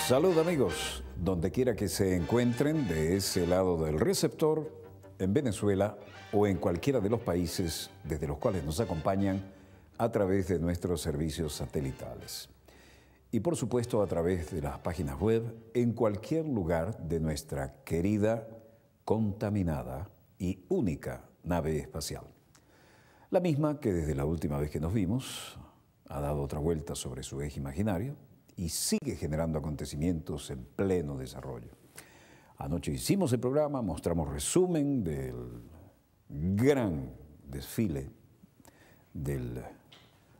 Salud amigos, donde quiera que se encuentren de ese lado del receptor, en Venezuela o en cualquiera de los países desde los cuales nos acompañan a través de nuestros servicios satelitales. Y por supuesto a través de las páginas web en cualquier lugar de nuestra querida, contaminada y única nave espacial. La misma que desde la última vez que nos vimos ha dado otra vuelta sobre su eje imaginario y sigue generando acontecimientos en pleno desarrollo. Anoche hicimos el programa, mostramos resumen del gran desfile de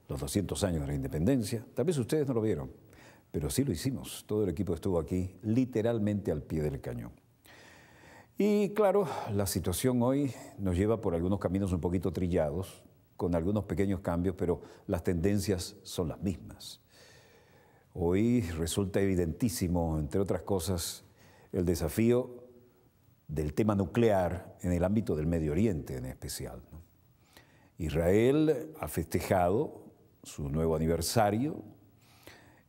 los 200 años de la independencia. Tal vez ustedes no lo vieron, pero sí lo hicimos. Todo el equipo estuvo aquí literalmente al pie del cañón. Y claro, la situación hoy nos lleva por algunos caminos un poquito trillados, con algunos pequeños cambios, pero las tendencias son las mismas. Hoy resulta evidentísimo, entre otras cosas, el desafío del tema nuclear en el ámbito del Medio Oriente en especial, ¿no? Israel ha festejado su nuevo aniversario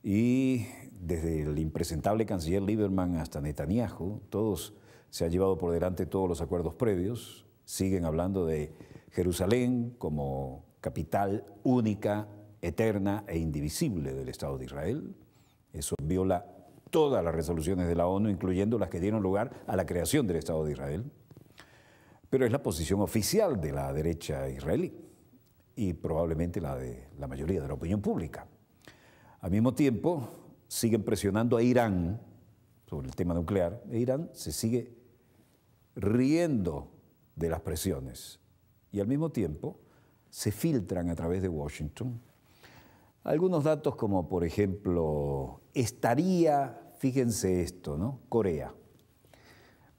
y desde el impresentable canciller Lieberman hasta Netanyahu, todos se han llevado por delante todos los acuerdos previos, siguen hablando de Jerusalén como capital única, eterna e indivisible del Estado de Israel. Eso viola todas las resoluciones de la ONU, incluyendo las que dieron lugar a la creación del Estado de Israel. Pero es la posición oficial de la derecha israelí y probablemente la de la mayoría de la opinión pública. Al mismo tiempo, siguen presionando a Irán sobre el tema nuclear e Irán se sigue riendo de las presiones. Y al mismo tiempo, se filtran a través de Washington algunos datos como, por ejemplo, fíjense esto, ¿no? Corea.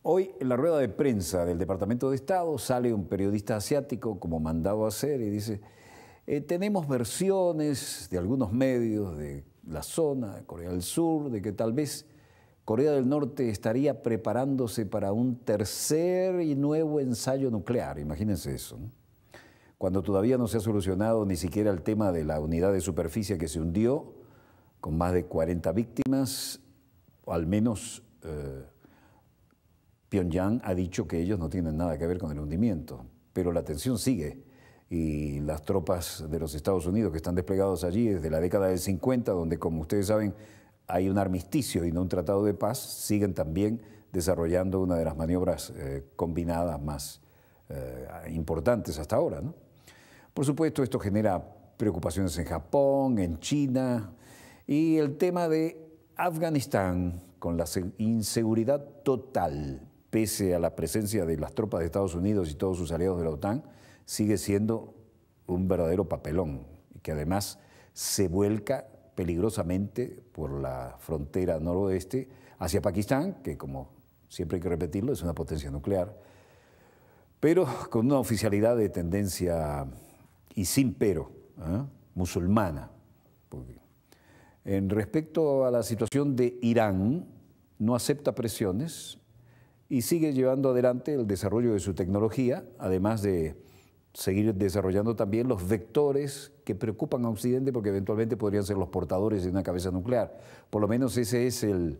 Hoy, en la rueda de prensa del Departamento de Estado, sale un periodista asiático como mandado a hacer y dice, tenemos versiones de algunos medios de la zona de Corea del Sur, de que tal vez Corea del Norte estaría preparándose para un tercer y nuevo ensayo nuclear. Imagínense eso, ¿no? Cuando todavía no se ha solucionado ni siquiera el tema de la unidad de superficie que se hundió, con más de 40 víctimas, o al menos Pyongyang ha dicho que ellos no tienen nada que ver con el hundimiento, pero la tensión sigue y las tropas de los Estados Unidos que están desplegados allí desde la década del 50, donde como ustedes saben hay un armisticio y no un tratado de paz, siguen también desarrollando una de las maniobras combinadas más importantes hasta ahora, ¿no? Por supuesto, esto genera preocupaciones en Japón, en China, y el tema de Afganistán, con la inseguridad total, pese a la presencia de las tropas de Estados Unidos y todos sus aliados de la OTAN, sigue siendo un verdadero papelón, que además se vuelca peligrosamente por la frontera noroeste hacia Pakistán, que como siempre hay que repetirlo, es una potencia nuclear, pero con una oficialidad de tendencia y sin pero, musulmana. En respecto a la situación de Irán, no acepta presiones y sigue llevando adelante el desarrollo de su tecnología, además de seguir desarrollando también los vectores que preocupan a Occidente porque eventualmente podrían ser los portadores de una cabeza nuclear. Por lo menos ese es el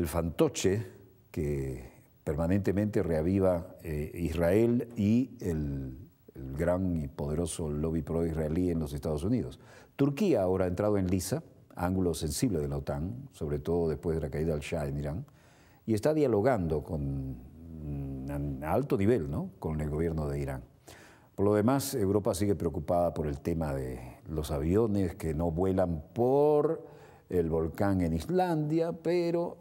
fantoche que permanentemente reaviva Israel y el gran y poderoso lobby pro-israelí en los Estados Unidos. Turquía ahora ha entrado en lisa, ángulo sensible de la OTAN, sobre todo después de la caída del Shah en Irán, y está dialogando a alto nivel, ¿no?, con el gobierno de Irán. Por lo demás, Europa sigue preocupada por el tema de los aviones que no vuelan por el volcán en Islandia, pero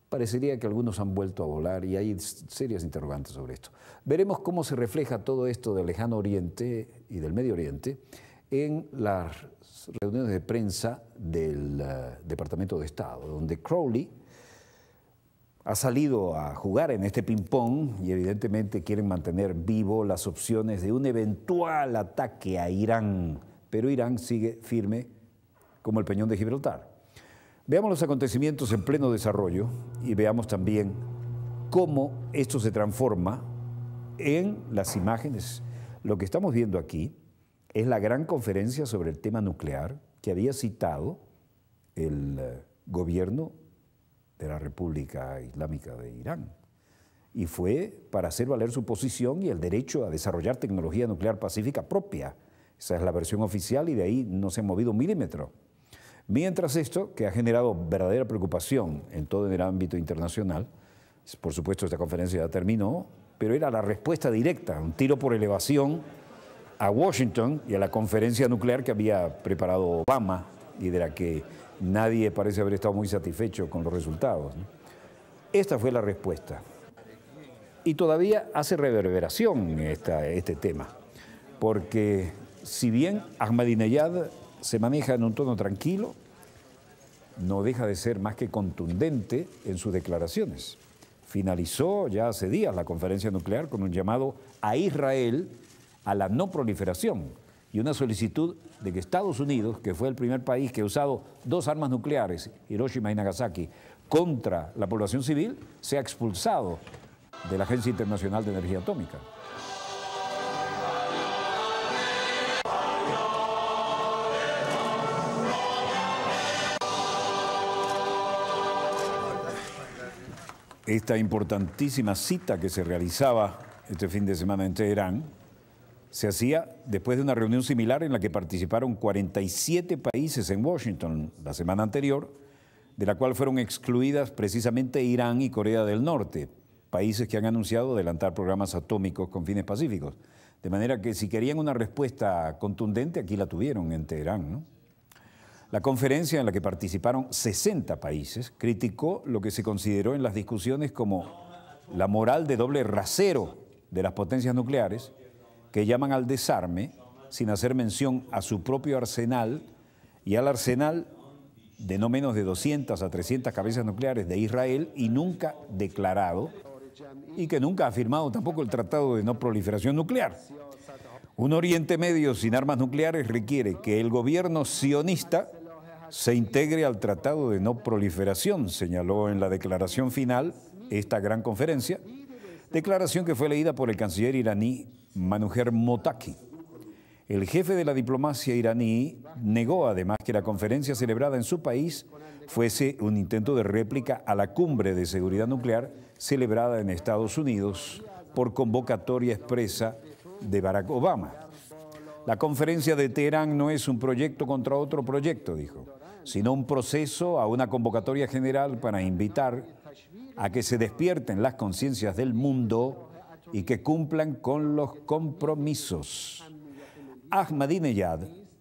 parecería que algunos han vuelto a volar y hay serias interrogantes sobre esto. Veremos cómo se refleja todo esto del lejano oriente y del Medio Oriente en las reuniones de prensa del Departamento de Estado, donde Crowley ha salido a jugar en este ping-pong y evidentemente quieren mantener vivo las opciones de un eventual ataque a Irán, pero Irán sigue firme como el peñón de Gibraltar. Veamos los acontecimientos en pleno desarrollo y veamos también cómo esto se transforma en las imágenes. Lo que estamos viendo aquí es la gran conferencia sobre el tema nuclear que había citado el gobierno de la República Islámica de Irán. Y fue para hacer valer su posición y el derecho a desarrollar tecnología nuclear pacífica propia. Esa es la versión oficial y de ahí no se ha movido un milímetro. Mientras esto, que ha generado verdadera preocupación en todo el ámbito internacional, por supuesto esta conferencia ya terminó, pero era la respuesta directa, un tiro por elevación a Washington y a la conferencia nuclear que había preparado Obama y de la que nadie parece haber estado muy satisfecho con los resultados, ¿no? Esta fue la respuesta. Y todavía hace reverberación este tema, porque si bien Ahmadinejad se maneja en un tono tranquilo, no deja de ser más que contundente en sus declaraciones. Finalizó ya hace días la conferencia nuclear con un llamado a Israel a la no proliferación y una solicitud de que Estados Unidos, que fue el primer país que ha usado 2 armas nucleares, Hiroshima y Nagasaki, contra la población civil, sea expulsado de la Agencia Internacional de Energía Atómica. Esta importantísima cita que se realizaba este fin de semana en Teherán se hacía después de una reunión similar en la que participaron 47 países en Washington la semana anterior, de la cual fueron excluidas precisamente Irán y Corea del Norte, países que han anunciado adelantar programas atómicos con fines pacíficos. De manera que si querían una respuesta contundente, aquí la tuvieron en Teherán, ¿no? La conferencia en la que participaron 60 países criticó lo que se consideró en las discusiones como la moral de doble rasero de las potencias nucleares, que llaman al desarme sin hacer mención a su propio arsenal y al arsenal de no menos de 200 a 300 cabezas nucleares de Israel y nunca declarado, y que nunca ha firmado tampoco el Tratado de No Proliferación Nuclear. Un Oriente Medio sin armas nucleares requiere que el gobierno sionista se integre al Tratado de No Proliferación, señaló en la declaración final esta gran conferencia, declaración que fue leída por el canciller iraní Manuher Mottaki. El jefe de la diplomacia iraní negó además que la conferencia celebrada en su país fuese un intento de réplica a la cumbre de seguridad nuclear celebrada en Estados Unidos por convocatoria expresa de Barack Obama. La conferencia de Teherán no es un proyecto contra otro proyecto, dijo, sino un proceso a una convocatoria general para invitar a que se despierten las conciencias del mundo y que cumplan con los compromisos. Ahmadinejad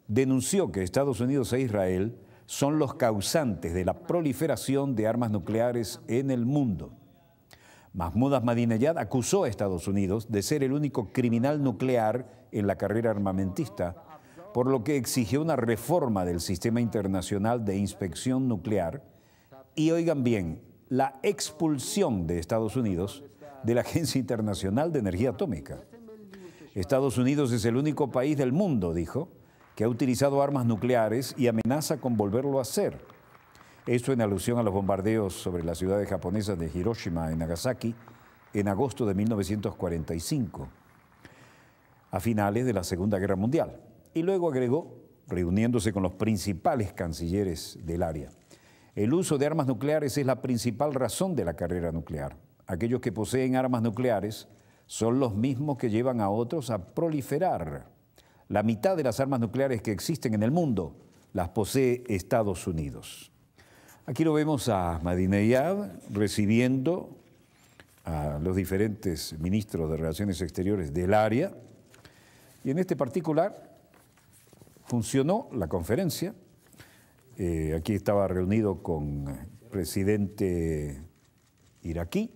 denunció que Estados Unidos e Israel son los causantes de la proliferación de armas nucleares en el mundo. Mahmoud Ahmadinejad acusó a Estados Unidos de ser el único criminal nuclear en la carrera armamentista, por lo que exigió una reforma del sistema internacional de inspección nuclear y, oigan bien, la expulsión de Estados Unidos de la Agencia Internacional de Energía Atómica. Estados Unidos es el único país del mundo, dijo, que ha utilizado armas nucleares y amenaza con volverlo a hacer. Esto en alusión a los bombardeos sobre las ciudades japonesas de Hiroshima y Nagasaki en agosto de 1945, a finales de la Segunda Guerra Mundial. Y luego agregó, reuniéndose con los principales cancilleres del área, el uso de armas nucleares es la principal razón de la carrera nuclear. Aquellos que poseen armas nucleares son los mismos que llevan a otros a proliferar. La mitad de las armas nucleares que existen en el mundo las posee Estados Unidos. Aquí lo vemos a Ahmadinejad recibiendo a los diferentes ministros de Relaciones Exteriores del área. Y en este particular funcionó la conferencia. Aquí estaba reunido con el presidente iraquí.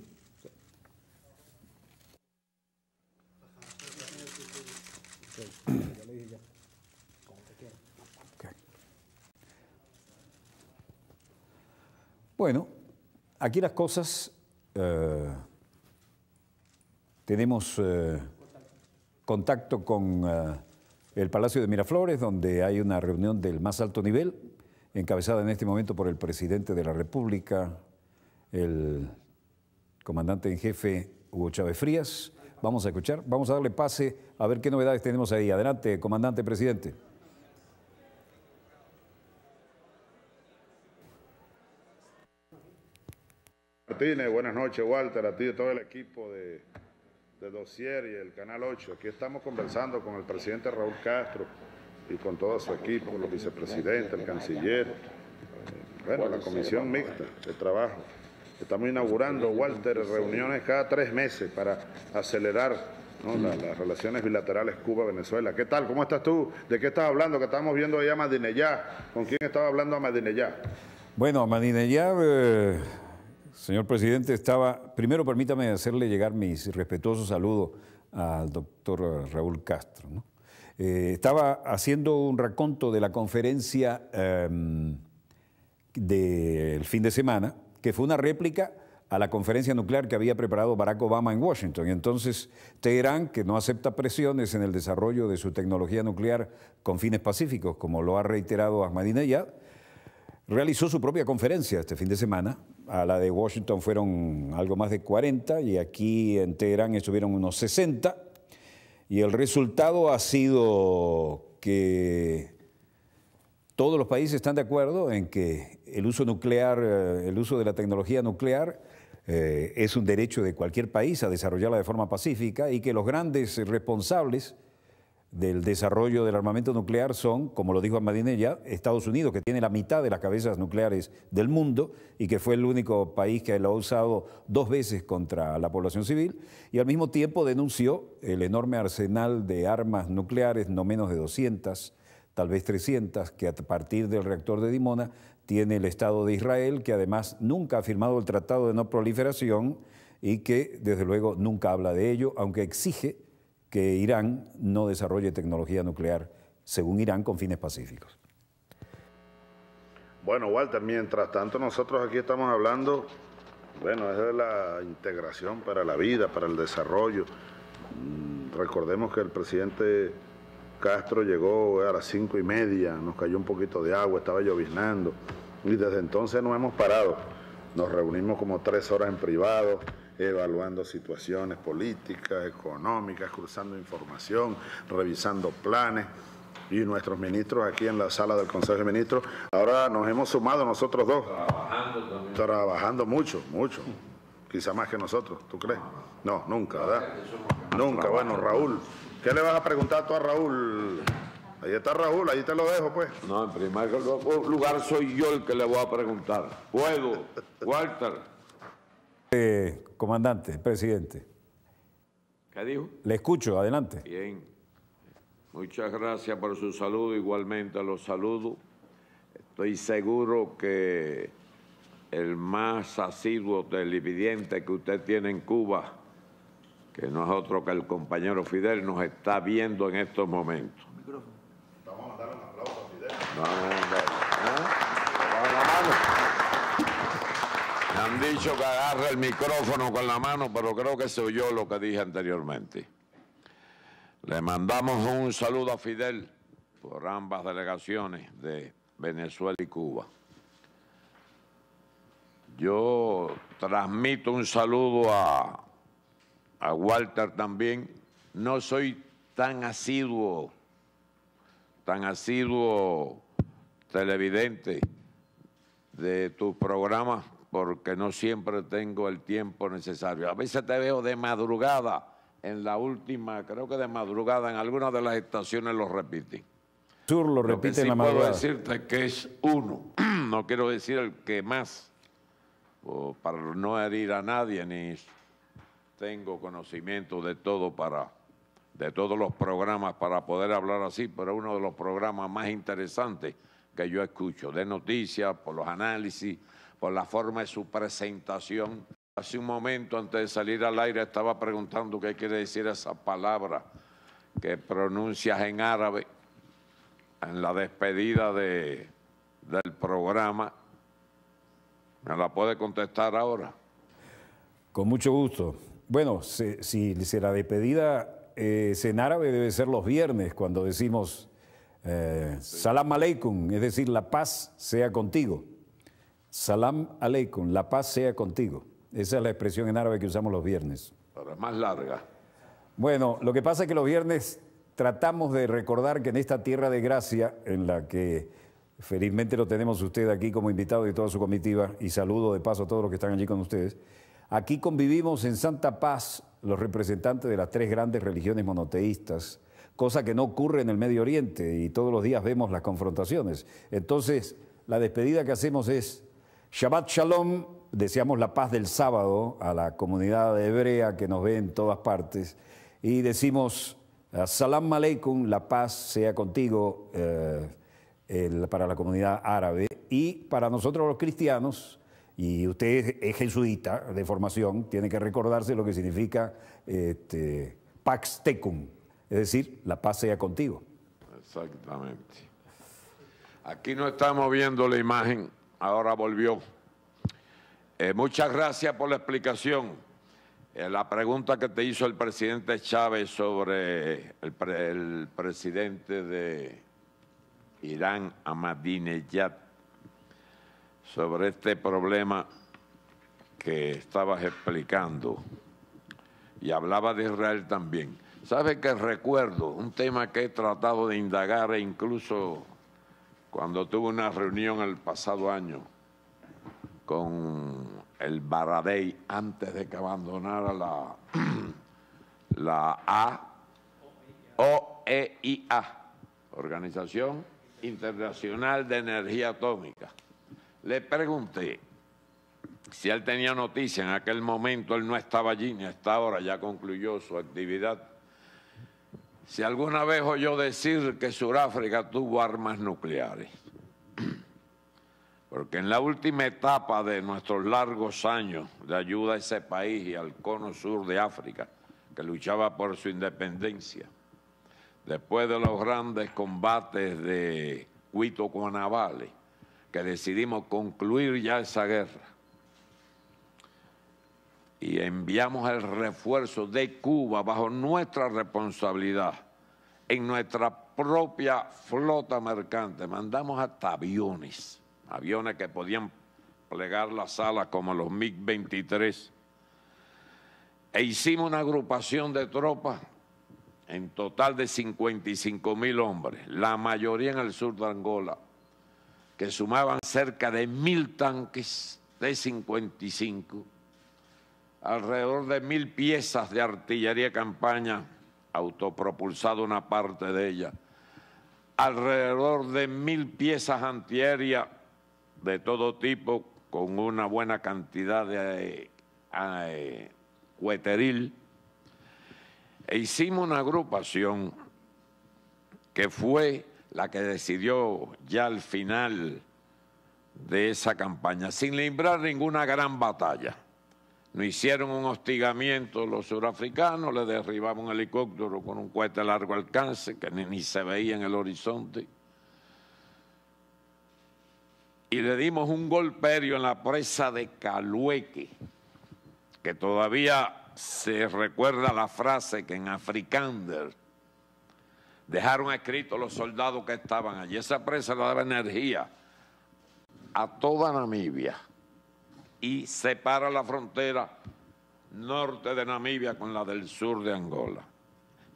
Bueno, aquí las cosas, tenemos contacto con el Palacio de Miraflores, donde hay una reunión del más alto nivel, encabezada en este momento por el presidente de la República, el comandante en jefe Hugo Chávez Frías, vamos a escuchar, vamos a darle pase a ver qué novedades tenemos ahí. Adelante, comandante, presidente. Martínez, buenas noches, Walter, a ti y a todo el equipo de Dossier y el Canal 8. Aquí estamos conversando con el presidente Raúl Castro y con todo su equipo, los vicepresidentes, el canciller, bueno, la comisión mixta de trabajo. Estamos inaugurando, Walter, reuniones cada 3 meses para acelerar, ¿no?, las relaciones bilaterales Cuba-Venezuela. ¿Qué tal? ¿Cómo estás tú? ¿De qué estás hablando? Que estamos viendo ahí a Ahmadinejad. ¿Con quién estaba hablando Ahmadinejad? Bueno, Ahmadinejad, señor presidente, primero permítame hacerle llegar mis respetuosos saludos al doctor Raúl Castro, ¿no? Estaba haciendo un raconto de la conferencia del fin de semana, que fue una réplica a la conferencia nuclear que había preparado Barack Obama en Washington. Y entonces Teherán, que no acepta presiones en el desarrollo de su tecnología nuclear con fines pacíficos, como lo ha reiterado Ahmadinejad, realizó su propia conferencia este fin de semana. A la de Washington fueron algo más de 40 y aquí en Teherán estuvieron unos 60. Y el resultado ha sido que todos los países están de acuerdo en que el uso nuclear, el uso de la tecnología nuclear es un derecho de cualquier país a desarrollarla de forma pacífica y que los grandes responsables del desarrollo del armamento nuclear son, como lo dijo Ahmadinejad, Estados Unidos, que tiene la mitad de las cabezas nucleares del mundo y que fue el único país que lo ha usado 2 veces contra la población civil, y al mismo tiempo denunció el enorme arsenal de armas nucleares, no menos de 200, tal vez 300, que a partir del reactor de Dimona tiene el Estado de Israel, que además nunca ha firmado el Tratado de No Proliferación y que desde luego nunca habla de ello, aunque exige que Irán no desarrolle tecnología nuclear, según Irán, con fines pacíficos. Bueno, Walter, mientras tanto nosotros aquí estamos hablando, bueno, es de la integración para la vida, para el desarrollo. Recordemos que el presidente Castro llegó a las 5:30, nos cayó un poquito de agua, estaba lloviznando, y desde entonces no hemos parado. Nos reunimos como 3 horas en privado, evaluando situaciones políticas, económicas, cruzando información, revisando planes, y nuestros ministros aquí en la sala del Consejo de Ministros. Ahora nos hemos sumado nosotros 2. Trabajando también. Trabajando mucho, mucho. Quizá más que nosotros, ¿tú crees? No, nunca, ¿verdad? Nunca. Bueno, Raúl, ¿qué le vas a preguntar tú a Raúl? Ahí está Raúl, ahí te lo dejo, pues. No, en primer lugar soy yo el que le voy a preguntar. ¿Puedo, Walter? Comandante, presidente. ¿Qué dijo? Le escucho, adelante. Bien. Muchas gracias por su saludo, igualmente los saludo. Estoy seguro que el más asiduo televidente que usted tiene en Cuba, que no es otro que el compañero Fidel, nos está viendo en estos momentos. Vamos a dar un aplauso a Fidel. Me han dicho que agarre el micrófono con la mano, pero creo que se oyó lo que dije anteriormente. Le mandamos un saludo a Fidel por ambas delegaciones de Venezuela y Cuba. Yo transmito un saludo a Walter también. No soy tan asiduo televidente de tus programas, porque no siempre tengo el tiempo necesario. A veces te veo de madrugada, en la última, creo que de madrugada, en algunas de las estaciones lo repiten. Sur lo repite en la madrugada. Puedo decirte que es uno, no quiero decir el que más, para no herir a nadie, ni tengo conocimiento de todo de todos los programas para poder hablar así, pero uno de los programas más interesantes que yo escucho, de noticias, por los análisis, por la forma de su presentación. Hace un momento, antes de salir al aire, estaba preguntando qué quiere decir esa palabra que pronuncias en árabe en la despedida del programa. ¿Me la puede contestar ahora? Con mucho gusto. Bueno, si la despedida es en árabe, debe ser los viernes, cuando decimos Salam Aleikum, es decir, la paz sea contigo. Salam Aleikum, la paz sea contigo. Esa es la expresión en árabe que usamos los viernes. Pero es más larga. Bueno, lo que pasa es que los viernes tratamos de recordar que en esta tierra de gracia, en la que felizmente lo tenemos usted aquí como invitado y toda su comitiva, y saludo de paso a todos los que están allí con ustedes, aquí convivimos en santa paz los representantes de las tres grandes religiones monoteístas, cosa que no ocurre en el Medio Oriente y todos los días vemos las confrontaciones. Entonces, la despedida que hacemos es Shabbat Shalom, deseamos la paz del sábado a la comunidad hebrea que nos ve en todas partes y decimos Salam Aleikum, la paz sea contigo para la comunidad árabe y para nosotros los cristianos, y usted es jesuita de formación, tiene que recordarse lo que significa Pax Tecum, es decir, la paz sea contigo. Exactamente. Aquí no estamos viendo la imagen, ahora volvió. Muchas gracias por la explicación. La pregunta que te hizo el presidente Chávez sobre el presidente de Irán, Ahmadinejad, sobre este problema que estabas explicando, y hablaba de Israel también. ¿Sabe que recuerdo un tema que he tratado de indagar e incluso cuando tuve una reunión el pasado año con el Baradei antes de que abandonara la OEIA, Organización Internacional de Energía Atómica? Le pregunté si él tenía noticia. En aquel momento él no estaba allí, ni hasta ahora, ya concluyó su actividad. Si alguna vez oyó decir que Sudáfrica tuvo armas nucleares. Porque en la última etapa de nuestros largos años de ayuda a ese país y al cono sur de África, que luchaba por su independencia, después de los grandes combates de Cuito Cuanavale, que decidimos concluir ya esa guerra, y enviamos el refuerzo de Cuba bajo nuestra responsabilidad, en nuestra propia flota mercante, mandamos hasta aviones que podían plegar las alas como los MiG-23, e hicimos una agrupación de tropas en total de 55.000 hombres, la mayoría en el sur de Angola, que sumaban cerca de 1.000 tanques de 55, alrededor de 1.000 piezas de artillería de campaña, autopropulsada una parte de ella, alrededor de 1.000 piezas antiaéreas de todo tipo, con una buena cantidad de cueteril, e hicimos una agrupación que fue la que decidió ya al final de esa campaña, sin librar ninguna gran batalla. Nos hicieron un hostigamiento los surafricanos, le derribaron un helicóptero con un cohete a largo alcance que ni se veía en el horizonte, y le dimos un golperio en la presa de Calueque, que todavía se recuerda la frase que en Afrikaner dejaron escrito los soldados que estaban allí. Esa presa le daba energía a toda Namibia y separa la frontera norte de Namibia con la del sur de Angola.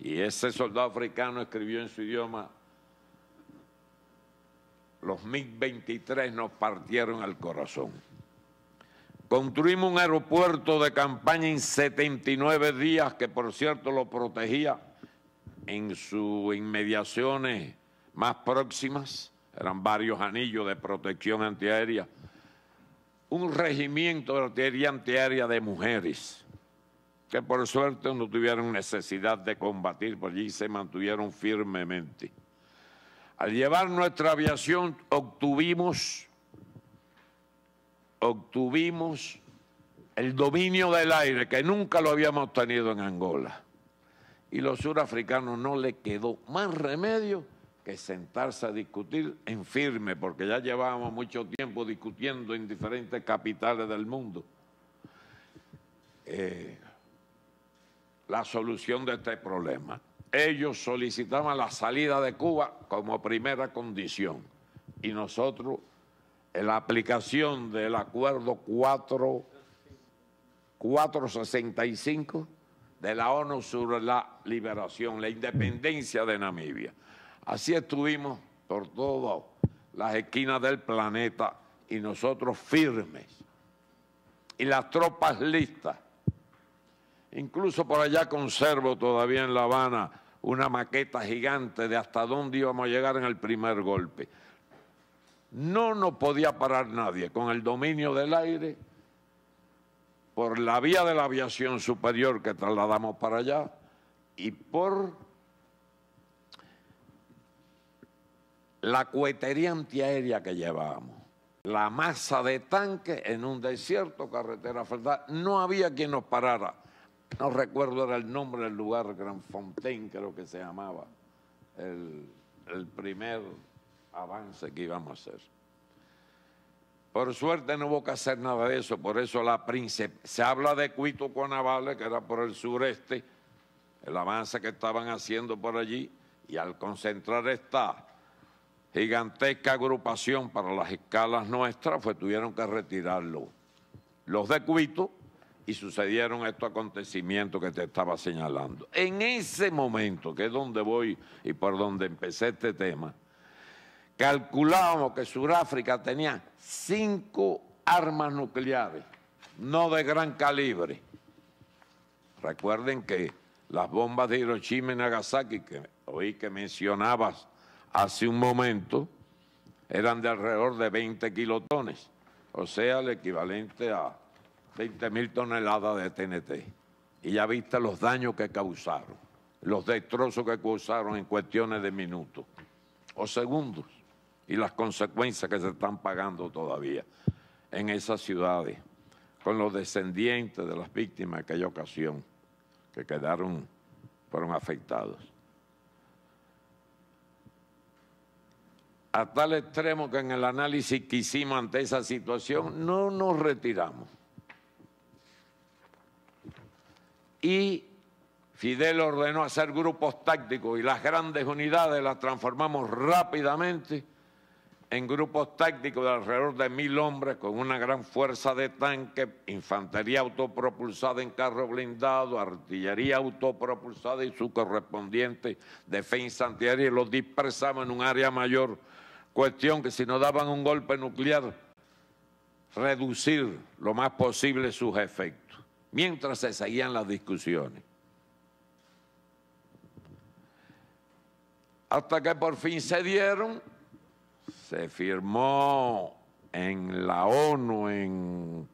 Y ese soldado africano escribió en su idioma: los MiG-23 nos partieron el corazón. Construimos un aeropuerto de campaña en 79 días, que por cierto lo protegía en sus inmediaciones más próximas. Eran varios anillos de protección antiaérea. Un regimiento de artillería antiaérea de mujeres, que por suerte no tuvieron necesidad de combatir, por allí se mantuvieron firmemente. Al llevar nuestra aviación obtuvimos el dominio del aire, que nunca lo habíamos tenido en Angola. Y los surafricanos no les quedó más remedio que sentarse a discutir en firme, porque ya llevábamos mucho tiempo discutiendo en diferentes capitales del mundo la solución de este problema. Ellos solicitaban la salida de Cuba como primera condición, y nosotros, en la aplicación del acuerdo 465, de la ONU sobre la liberación, la independencia de Namibia. Así estuvimos por todas las esquinas del planeta y nosotros firmes. Y las tropas listas. Incluso por allá conservo todavía en La Habana una maqueta gigante de hasta dónde íbamos a llegar en el primer golpe. No nos podía parar nadie con el dominio del aire por la vía de la aviación superior que trasladamos para allá y por la cohetería antiaérea que llevábamos. La masa de tanques en un desierto, carretera asfaltada, no había quien nos parara. No recuerdo era el nombre del lugar, Gran Fontaine creo que se llamaba, el primer avance que íbamos a hacer. Por suerte no hubo que hacer nada de eso, por eso se habla de Cuito Cuanavale, que era por el sureste, el avance que estaban haciendo por allí, y al concentrar esta gigantesca agrupación para las escalas nuestras, pues tuvieron que retirarlo los de Cuito y sucedieron estos acontecimientos que te estaba señalando. En ese momento, que es donde voy y por donde empecé este tema, calculábamos que Sudáfrica tenía 5 armas nucleares, no de gran calibre. Recuerden que las bombas de Hiroshima y Nagasaki, que oí que mencionabas hace un momento, eran de alrededor de 20 kilotones, o sea, el equivalente a 20.000 toneladas de TNT. Y ya viste los daños que causaron, los destrozos que causaron en cuestiones de minutos o segundos, y las consecuencias que se están pagando todavía en esas ciudades, con los descendientes de las víctimas de aquella ocasión que fueron afectados. A tal extremo que en el análisis que hicimos ante esa situación no nos retiramos. Y Fidel ordenó hacer grupos tácticos y las grandes unidades las transformamos rápidamente en grupos tácticos de alrededor de 1.000 hombres con una gran fuerza de tanques, infantería autopropulsada en carro blindado, artillería autopropulsada y su correspondiente defensa antiaérea, y los dispersamos en un área mayor. Cuestión que si nos daban un golpe nuclear, reducir lo más posible sus efectos, mientras se seguían las discusiones. Hasta que por fin se dieron, se firmó en la ONU,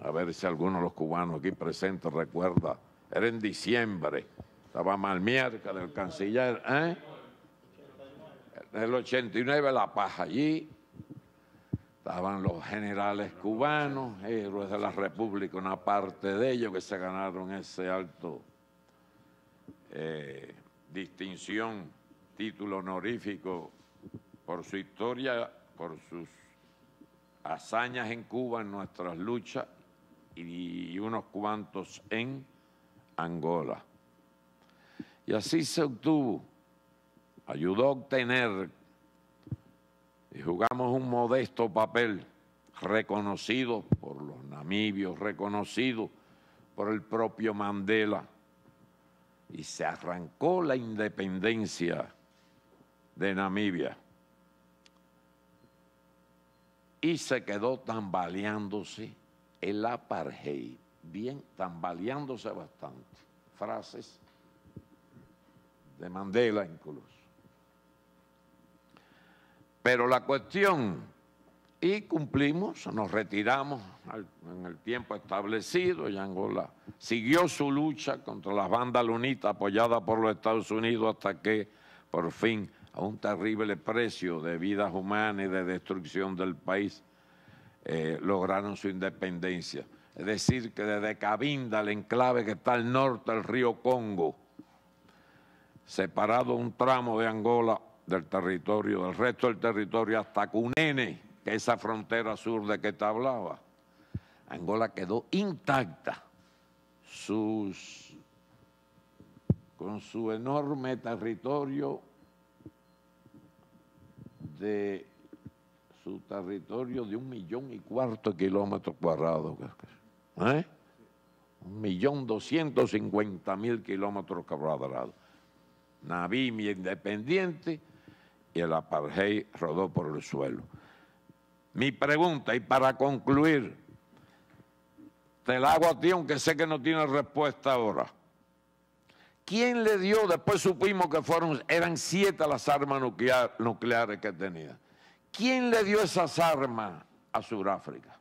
a ver si alguno de los cubanos aquí presentes recuerda, era en diciembre, estaba Malmierca del canciller, en el 89 La Paz allí, estaban los generales cubanos, héroes de la República, una parte de ellos que se ganaron ese alto distinción, título honorífico por su historia, por sus hazañas en Cuba, en nuestras luchas, y unos cuantos en Angola. Y así se obtuvo, ayudó a obtener, y jugamos un modesto papel, reconocido por los namibios, reconocido por el propio Mandela, y se arrancó la independencia de Namibia. Y se quedó tambaleándose el apartheid, bien, tambaleándose bastante. Frases de Mandela incluso. Pero la cuestión, y cumplimos, nos retiramos en el tiempo establecido, y Angola siguió su lucha contra las bandas lunitas apoyadas por los Estados Unidos hasta que, por fin, a un terrible precio de vidas humanas y de destrucción del país, lograron su independencia. Es decir, que desde Cabinda, el enclave que está al norte del río Congo, separado un tramo de Angola del territorio, del resto del territorio, hasta Cunene, que es esa frontera sur de que te hablaba, Angola quedó intacta, con su enorme territorio de 1,4 millones de kilómetros cuadrados. 1.250.000 kilómetros cuadrados. Namibia independiente y el apartheid rodó por el suelo. Mi pregunta, y para concluir, te la hago a ti, aunque sé que no tiene respuesta ahora. ¿Quién le dio? Después supimos que eran 7 las armas nucleares que tenía. ¿Quién le dio esas armas a Sudáfrica?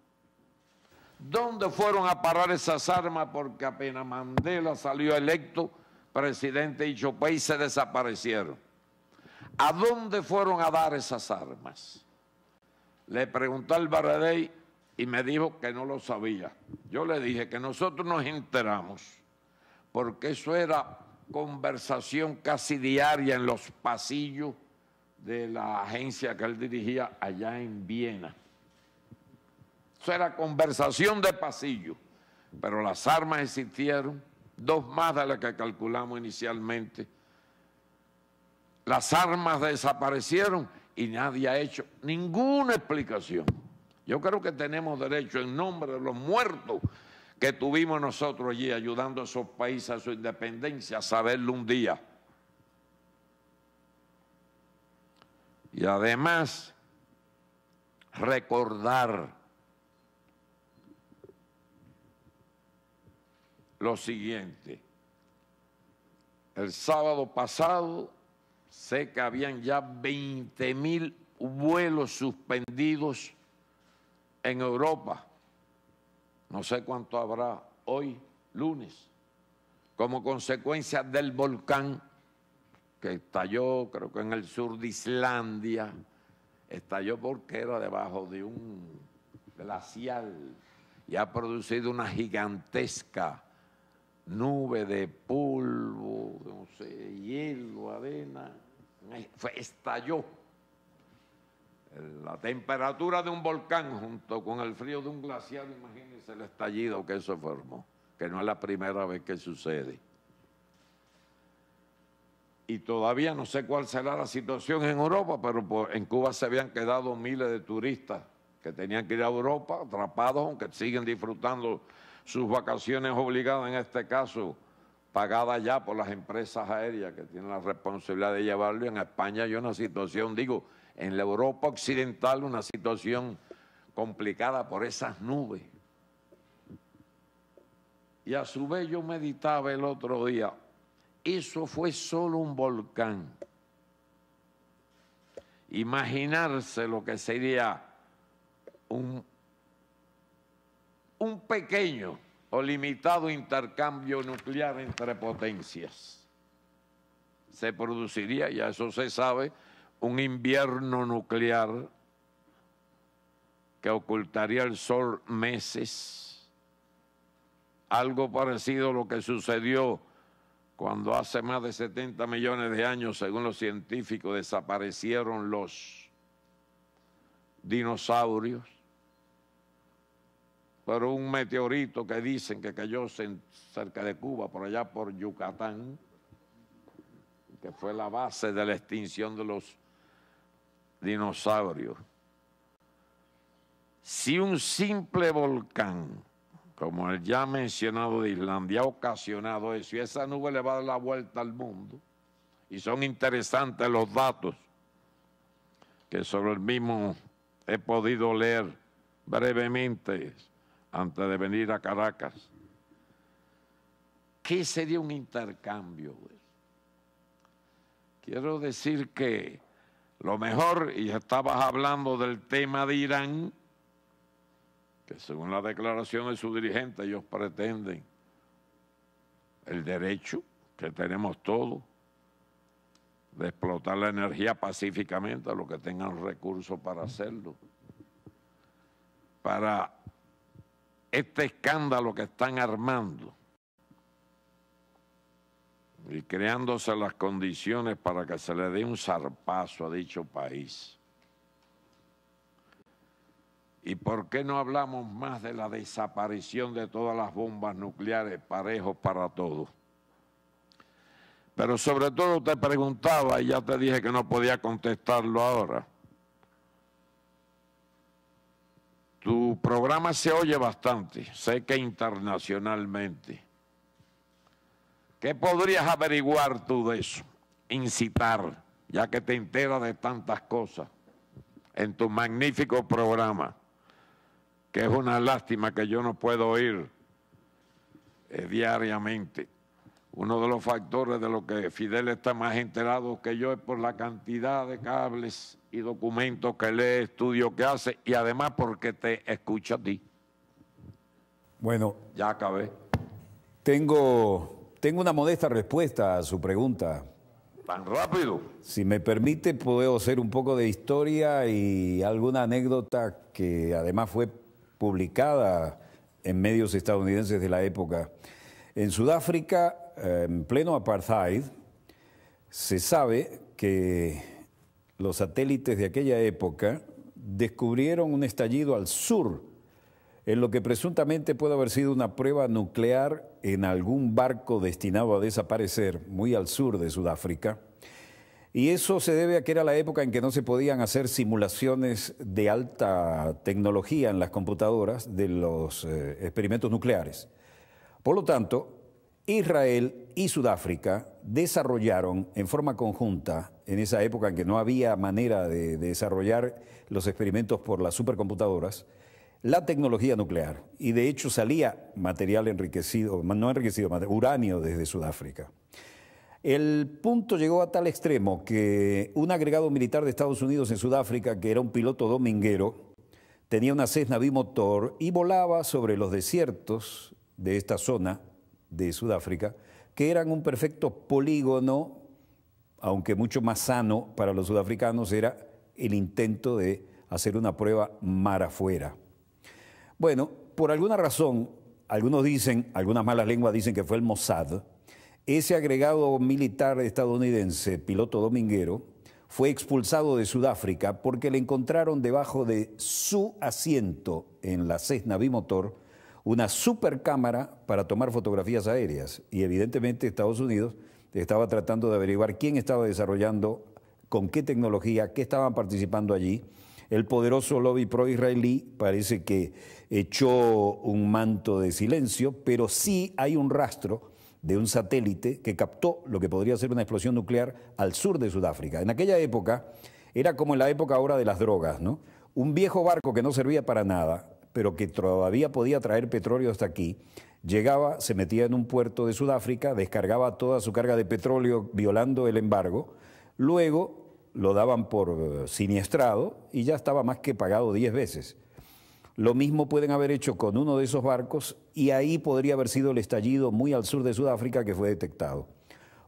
¿Dónde fueron a parar esas armas? Porque apenas Mandela salió electo presidente de dicho país, se desaparecieron. ¿A dónde fueron a dar esas armas? Le pregunté al Baradei y me dijo que no lo sabía. Yo le dije que nosotros nos enteramos, porque eso era conversación casi diaria en los pasillos de la agencia que él dirigía allá en Viena. Eso era conversación de pasillo, pero las armas existieron, 2 más de las que calculamos inicialmente. Las armas desaparecieron y nadie ha hecho ninguna explicación. Yo creo que tenemos derecho, en nombre de los muertos que tuvimos nosotros allí ayudando a esos países a su independencia, a saberlo un día. Y además, recordar lo siguiente. El sábado pasado sé que habían ya 20.000 vuelos suspendidos en Europa. No sé cuánto habrá hoy, lunes, como consecuencia del volcán que estalló, creo que en el sur de Islandia. Estalló porque era debajo de un glacial y ha producido una gigantesca nube de polvo, no sé, hielo, arena. Estalló. La temperatura de un volcán junto con el frío de un glaciar, imagínense el estallido que eso formó, que no es la primera vez que sucede. Y todavía no sé cuál será la situación en Europa, pero en Cuba se habían quedado miles de turistas que tenían que ir a Europa atrapados, aunque siguen disfrutando sus vacaciones obligadas, en este caso pagadas ya por las empresas aéreas que tienen la responsabilidad de llevarlo. En España hay una situación, digo, en la Europa occidental, una situación complicada por esas nubes. Y a su vez yo meditaba el otro día, eso fue solo un volcán. Imaginarse lo que sería un pequeño o limitado intercambio nuclear entre potencias. Se produciría, ya eso se sabe, un invierno nuclear que ocultaría el sol meses. Algo parecido a lo que sucedió cuando hace más de 70 millones de años, según los científicos, desaparecieron los dinosaurios. Pero un meteorito que dicen que cayó cerca de Cuba, por allá por Yucatán, que fue la base de la extinción de los dinosaurios. Si un simple volcán, como el ya mencionado de Islandia, ha ocasionado eso, y esa nube le va a dar la vuelta al mundo, y son interesantes los datos que sobre el mismo he podido leer brevemente antes de venir a Caracas. ¿Qué sería un intercambio? Quiero decir que lo mejor, y estabas hablando del tema de Irán, que según la declaración de su dirigente ellos pretenden el derecho que tenemos todos de explotar la energía pacíficamente a los que tengan recursos para hacerlo. Para este escándalo que están armando y creándose las condiciones para que se le dé un zarpazo a dicho país. ¿Y por qué no hablamos más de la desaparición de todas las bombas nucleares parejos para todos? Pero sobre todo te preguntaba, y ya te dije que no podía contestarlo ahora, Tu programa se oye bastante, sé que internacionalmente. ¿Qué podrías averiguar tú de eso? Incitar, ya que te enteras de tantas cosas en tu magnífico programa, que es una lástima que yo no puedo oír diariamente. Uno de los factores de lo que Fidel está más enterado que yo es por la cantidad de cables y documentos que lee, estudios que hace, y además porque te escucha a ti. Bueno, ya acabé. Tengo una modesta respuesta a su pregunta. ¿Tan rápido? Si me permite, puedo hacer un poco de historia y alguna anécdota que además fue publicada en medios estadounidenses de la época. En Sudáfrica, en pleno apartheid, se sabe que los satélites de aquella época descubrieron un estallido al sur, en lo que presuntamente puede haber sido una prueba nuclear en algún barco destinado a desaparecer, muy al sur de Sudáfrica. Y eso se debe a que era la época en que no se podían hacer simulaciones de alta tecnología en las computadoras de los experimentos nucleares. Por lo tanto, Israel y Sudáfrica desarrollaron en forma conjunta, en esa época en que no había manera de desarrollar los experimentos por las supercomputadoras, la tecnología nuclear. Y de hecho salía material enriquecido, no enriquecido, uranio desde Sudáfrica. El punto llegó a tal extremo que un agregado militar de Estados Unidos en Sudáfrica, que era un piloto dominguero, tenía una Cessna bimotor y volaba sobre los desiertos de esta zona de Sudáfrica, que eran un perfecto polígono, aunque mucho más sano para los sudafricanos, era el intento de hacer una prueba mar afuera. Bueno, por alguna razón, algunos dicen, algunas malas lenguas dicen que fue el Mossad. Ese agregado militar estadounidense, piloto dominguero, fue expulsado de Sudáfrica porque le encontraron debajo de su asiento en la Cessna bimotor una supercámara para tomar fotografías aéreas. Y evidentemente Estados Unidos estaba tratando de averiguar quién estaba desarrollando, con qué tecnología, qué estaban participando allí. El poderoso lobby pro-israelí parece que echó un manto de silencio, pero sí hay un rastro de un satélite que captó lo que podría ser una explosión nuclear al sur de Sudáfrica. En aquella época, era como en la época ahora de las drogas, ¿no? Un viejo barco que no servía para nada, pero que todavía podía traer petróleo hasta aquí, llegaba, se metía en un puerto de Sudáfrica, descargaba toda su carga de petróleo violando el embargo, luego lo daban por siniestrado y ya estaba más que pagado 10 veces. Lo mismo pueden haber hecho con uno de esos barcos y ahí podría haber sido el estallido muy al sur de Sudáfrica que fue detectado.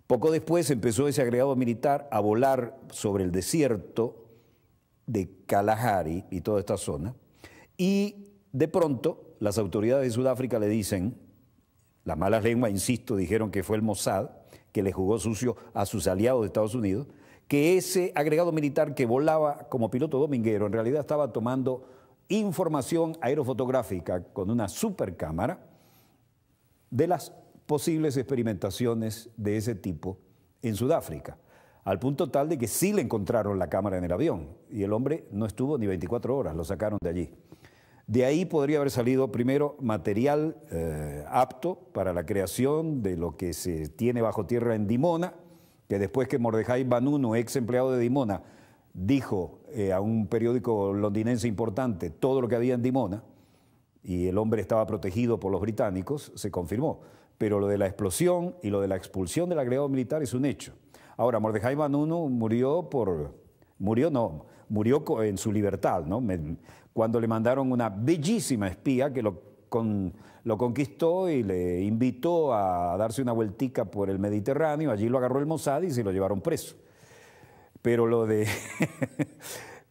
Poco después empezó ese agregado militar a volar sobre el desierto de Kalahari y toda esta zona y de pronto las autoridades de Sudáfrica le dicen, las malas lenguas, insisto, dijeron que fue el Mossad que le jugó sucio a sus aliados de Estados Unidos, que ese agregado militar que volaba como piloto dominguero en realidad estaba tomando información aerofotográfica con una supercámara de las posibles experimentaciones de ese tipo en Sudáfrica, al punto tal de que sí le encontraron la cámara en el avión y el hombre no estuvo ni 24 horas, lo sacaron de allí. De ahí podría haber salido primero material apto para la creación de lo que se tiene bajo tierra en Dimona, que después que Mordejai Vanunu, ex empleado de Dimona, dijo a un periódico londinense importante todo lo que había en Dimona, y el hombre estaba protegido por los británicos, se confirmó. Pero lo de la explosión y lo de la expulsión del agregado militar es un hecho. Ahora, Mordejai Vanunu murió en su libertad, ¿no? Cuando le mandaron una bellísima espía que lo conquistó y le invitó a darse una vueltica por el Mediterráneo, allí lo agarró el Mossad y se lo llevaron preso. Pero lo de...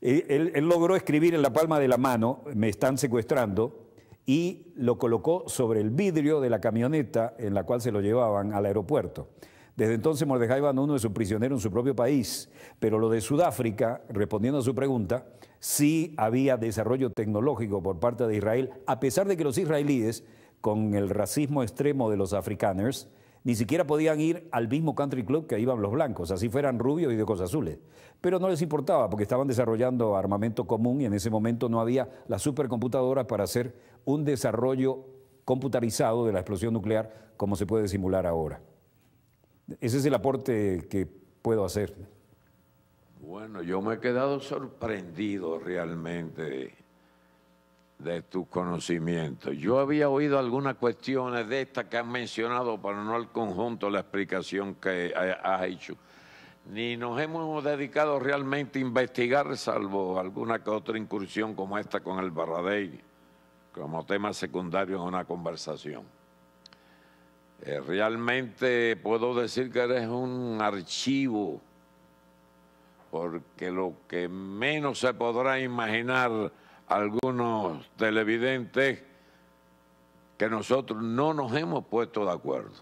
él logró escribir en la palma de la mano, me están secuestrando, y lo colocó sobre el vidrio de la camioneta en la cual se lo llevaban al aeropuerto. Desde entonces Mordejai Vanunu es un prisionero en su propio país, pero lo de Sudáfrica, respondiendo a su pregunta, sí había desarrollo tecnológico por parte de Israel, a pesar de que los israelíes, con el racismo extremo de los afrikaners, Ni siquiera podían ir al mismo country club que iban los blancos, así fueran rubios y de ojos azules. Pero no les importaba porque estaban desarrollando armamento común y en ese momento no había las supercomputadoras para hacer un desarrollo computarizado de la explosión nuclear como se puede simular ahora. Ese es el aporte que puedo hacer. Bueno, yo me he quedado sorprendido realmente de tus conocimientos. Yo había oído algunas cuestiones de estas que has mencionado, pero no al conjunto de la explicación que has hecho. Ni nos hemos dedicado realmente a investigar, salvo alguna que otra incursión como esta con el Baradei, como tema secundario en una conversación. Realmente puedo decir que eres un archivo, porque lo que menos se podrá imaginar algunos televidentes que nosotros no nos hemos puesto de acuerdo.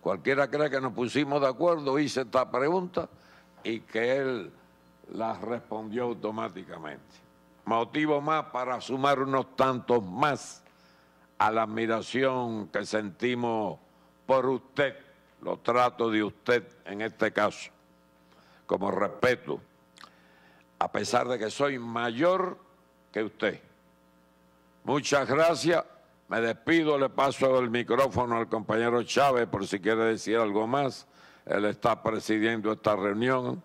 Cualquiera cree que nos pusimos de acuerdo, hice esta pregunta y que él la respondió automáticamente. Motivo más para sumar unos tantos más a la admiración que sentimos por usted, lo trato de usted en este caso, como respeto, a pesar de que soy mayor que usted. Muchas gracias. Me despido, le paso el micrófono al compañero Chávez por si quiere decir algo más. Él está presidiendo esta reunión.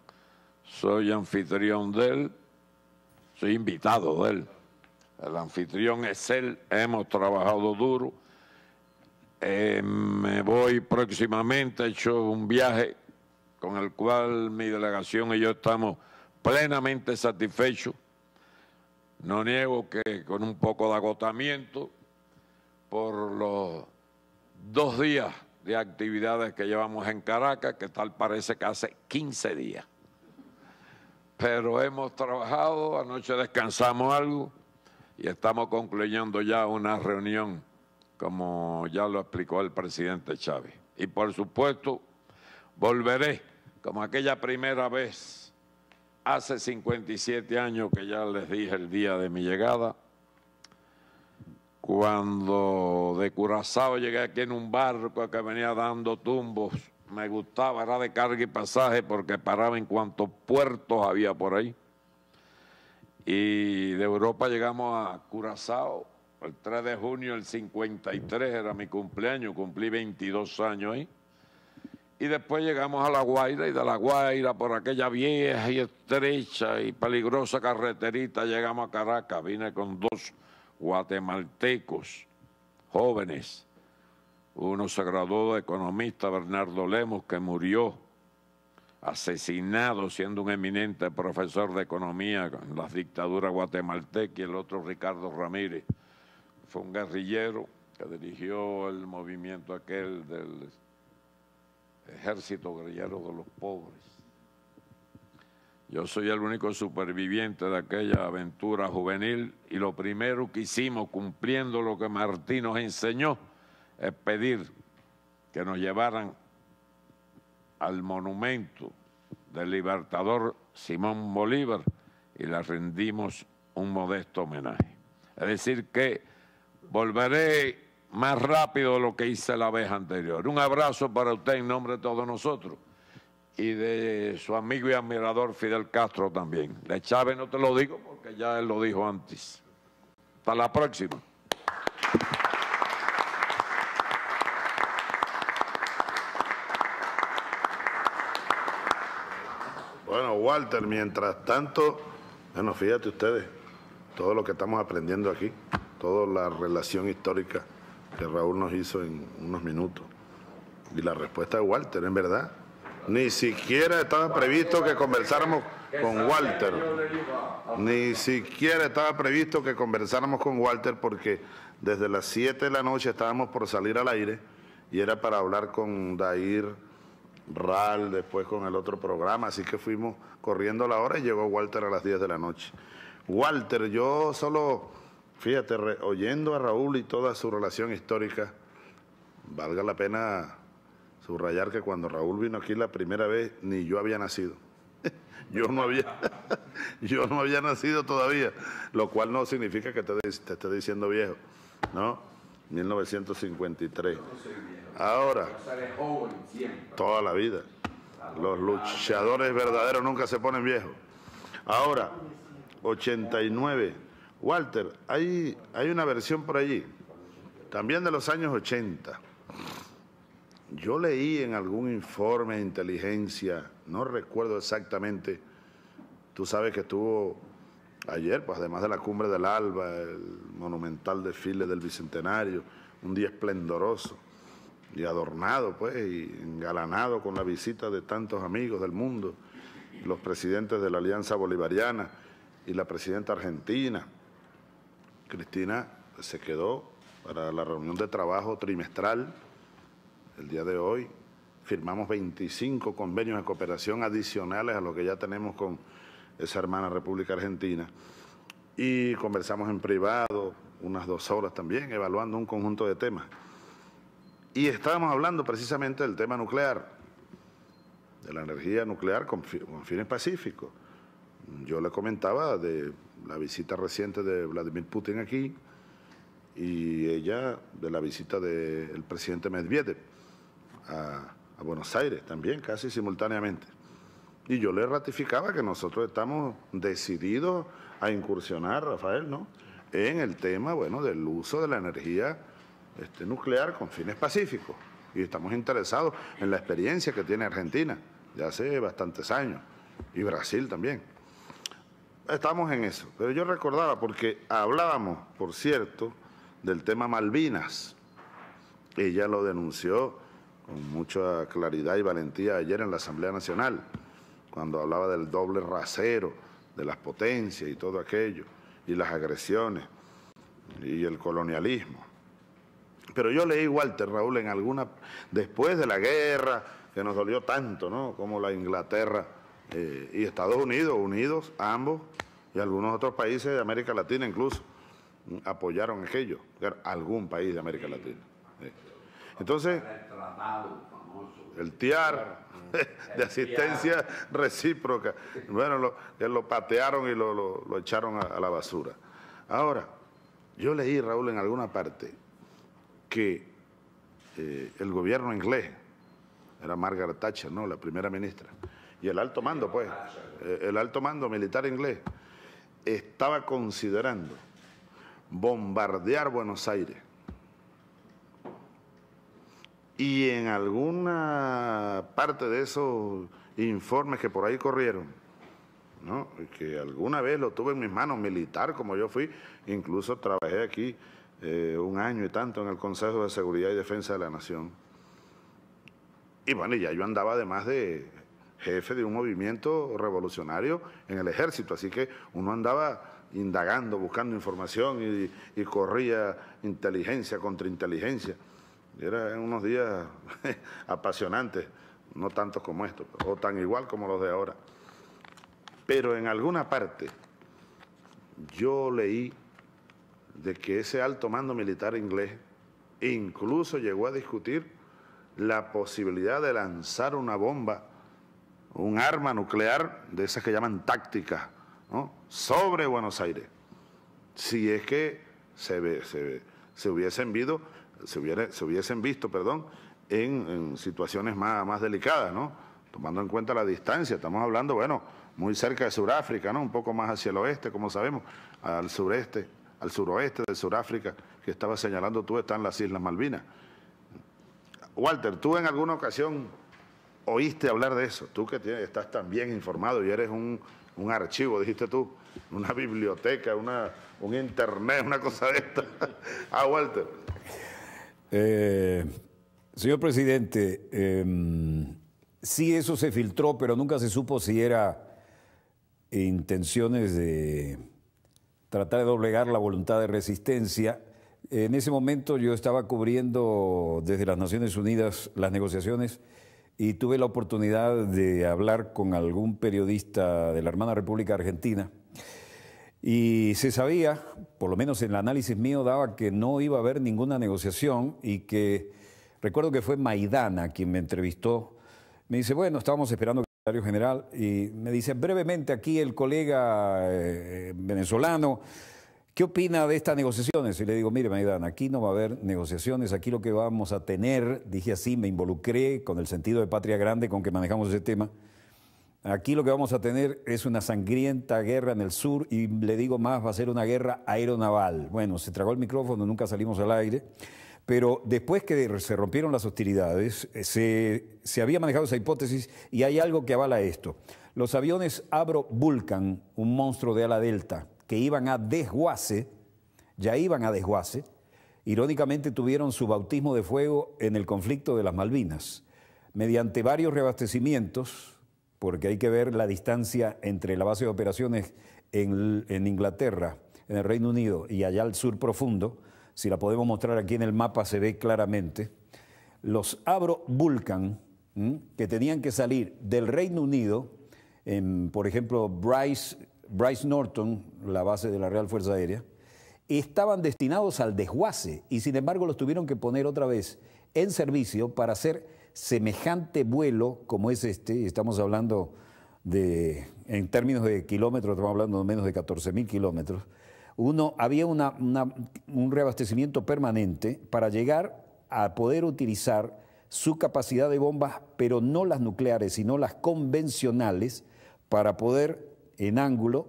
Soy anfitrión de él. Soy invitado de él. El anfitrión es él. Hemos trabajado duro. Me voy próximamente. He hecho un viaje con el cual mi delegación y yo estamos plenamente satisfechos. No niego que con un poco de agotamiento por los 2 días de actividades que llevamos en Caracas, que tal parece que hace 15 días. Pero hemos trabajado, anoche descansamos algo y estamos concluyendo ya una reunión, como ya lo explicó el presidente Chávez. Y por supuesto, volveré, como aquella primera vez, hace 57 años que ya les dije el día de mi llegada, cuando de Curazao llegué aquí en un barco que venía dando tumbos. Me gustaba, era de carga y pasaje porque paraba en cuantos puertos había por ahí. Y de Europa llegamos a Curazao el 3 de junio del 53, era mi cumpleaños, cumplí 22 años ahí. Y después llegamos a La Guaira, y de La Guaira, por aquella vieja y estrecha y peligrosa carreterita, llegamos a Caracas. Vine con 2 guatemaltecos jóvenes. Uno se graduó de economista, Bernardo Lemos, que murió asesinado siendo un eminente profesor de economía en las dictaduras guatemaltecas, y el otro, Ricardo Ramírez, fue un guerrillero que dirigió el movimiento aquel del Ejército Guerrillero de los Pobres. Yo soy el único superviviente de aquella aventura juvenil, y lo primero que hicimos, cumpliendo lo que Martí nos enseñó, es pedir que nos llevaran al monumento del libertador Simón Bolívar y le rendimos un modesto homenaje. Es decir que volveré más rápido de lo que hice la vez anterior. Un abrazo para usted en nombre de todos nosotros y de su amigo y admirador Fidel Castro también. De Chávez no te lo digo porque ya él lo dijo antes. Hasta la próxima. Bueno, Walter, mientras tanto, bueno, fíjate ustedes, todo lo que estamos aprendiendo aquí, toda la relación histórica que Raúl nos hizo en unos minutos. Y la respuesta de Walter, en verdad, ni siquiera estaba previsto que conversáramos con Walter. Ni siquiera estaba previsto que conversáramos con Walter porque desde las 7 de la noche estábamos por salir al aire y era para hablar con Dair Ral, después con el otro programa, así que fuimos corriendo la hora y llegó Walter a las 10 de la noche. Walter, yo solo, fíjate, oyendo a Raúl y toda su relación histórica, valga la pena subrayar que cuando Raúl vino aquí la primera vez, ni yo había nacido. yo no había nacido todavía, lo cual no significa que te esté diciendo viejo, ¿no? 1953. Ahora, toda la vida. Los luchadores verdaderos nunca se ponen viejos. Ahora, 89. Walter, hay una versión por allí, también de los años 80. Yo leí en algún informe de inteligencia, no recuerdo exactamente, tú sabes que estuvo ayer, pues además de la Cumbre del Alba, el monumental desfile del Bicentenario, un día esplendoroso y adornado, pues, y engalanado con la visita de tantos amigos del mundo, los presidentes de la Alianza Bolivariana y la presidenta argentina. Cristina se quedó para la reunión de trabajo trimestral. El día de hoy firmamos 25 convenios de cooperación adicionales a lo que ya tenemos con esa hermana República Argentina. Y conversamos en privado unas 2 horas también, evaluando un conjunto de temas. Y estábamos hablando precisamente del tema nuclear, de la energía nuclear con fines pacíficos. Yo le comentaba de la visita reciente de Vladimir Putin aquí y ella de la visita del presidente Medvedev a Buenos Aires también, casi simultáneamente. Y yo le ratificaba que nosotros estamos decididos a incursionar, Rafael, ¿no?, en el tema, bueno, del uso de la energía nuclear con fines pacíficos. Y estamos interesados en la experiencia que tiene Argentina de hace bastantes años, y Brasil también. Estamos en eso. Pero yo recordaba, porque hablábamos, por cierto, del tema Malvinas. Ella lo denunció con mucha claridad y valentía ayer en la Asamblea Nacional, cuando hablaba del doble rasero, de las potencias y todo aquello, y las agresiones, y el colonialismo. Pero yo leí, Walter, Raúl, en alguna, después de la guerra, que nos dolió tanto, ¿no?, como la Inglaterra y Estados Unidos, unidos, ambos, y algunos otros países de América Latina incluso, apoyaron aquello, algún país de América Latina. Entonces, el TIAR de asistencia recíproca, bueno, que lo patearon y lo echaron a la basura. Ahora, yo leí, Raúl, en alguna parte que el gobierno inglés, era Margaret Thatcher, ¿no?, la primera ministra, y el alto mando, pues, el alto mando militar inglés, estaba considerando bombardear Buenos Aires. Y en alguna parte de esos informes que por ahí corrieron, ¿no?, que alguna vez lo tuve en mis manos, militar como yo fui, incluso trabajé aquí 1 año y tanto en el Consejo de Seguridad y Defensa de la Nación. Y bueno, ya yo andaba además de jefe de un movimiento revolucionario en el ejército, así que uno andaba indagando, buscando información y corría inteligencia contra inteligencia. Eran unos días apasionantes, no tantos como estos, o tan igual como los de ahora. Pero en alguna parte yo leí de que ese alto mando militar inglés incluso llegó a discutir la posibilidad de lanzar una bomba, un arma nuclear de esas que llaman tácticas, ¿no?, sobre Buenos Aires, si es que se hubiesen visto en situaciones más delicadas, ¿no?, tomando en cuenta la distancia. Estamos hablando, bueno, muy cerca de Sudáfrica, ¿no?, un poco más hacia el oeste, como sabemos, al suroeste de Sudáfrica, que estaba señalando tú, están las Islas Malvinas. Walter, ¿tú en alguna ocasión oíste hablar de eso? Tú que estás tan bien informado y eres un archivo, dijiste tú, una biblioteca, un internet, una cosa de esta. Walter. Señor presidente, sí, eso se filtró, pero nunca se supo si era intenciones de tratar de doblegar la voluntad de resistencia. En ese momento yo estaba cubriendo desde las Naciones Unidas las negociaciones y tuve la oportunidad de hablar con algún periodista de la hermana República Argentina y se sabía, por lo menos en el análisis mío daba que no iba a haber ninguna negociación y que, recuerdo que fue Maidana quien me entrevistó, me dice, bueno, estábamos esperando al secretario general y me dice, brevemente aquí el colega venezolano ¿qué opina de estas negociaciones? Y le digo, mire, Maidana, aquí no va a haber negociaciones, aquí lo que vamos a tener, dije así, me involucré con el sentido de patria grande con que manejamos ese tema. Aquí lo que vamos a tener es una sangrienta guerra en el sur y le digo más, va a ser una guerra aeronaval. Bueno, se tragó el micrófono, nunca salimos al aire, pero después que se rompieron las hostilidades, se había manejado esa hipótesis y hay algo que avala esto. Los aviones Avro Vulcan, un monstruo de ala delta, que iban a desguace, ya iban a desguace, irónicamente tuvieron su bautismo de fuego en el conflicto de las Malvinas, mediante varios reabastecimientos, porque hay que ver la distancia entre la base de operaciones en Inglaterra, en el Reino Unido, y allá al sur profundo. Si la podemos mostrar aquí en el mapa se ve claramente. Los Avro Vulcan, que tenían que salir del Reino Unido, por ejemplo, Bryce Norton, la base de la Real Fuerza Aérea, estaban destinados al desguace y sin embargo los tuvieron que poner otra vez en servicio para hacer semejante vuelo como es este. Estamos hablando en términos de kilómetros, estamos hablando de menos de 14.000 kilómetros. Había un reabastecimiento permanente para llegar a poder utilizar su capacidad de bombas, pero no las nucleares, sino las convencionales, para poder en ángulo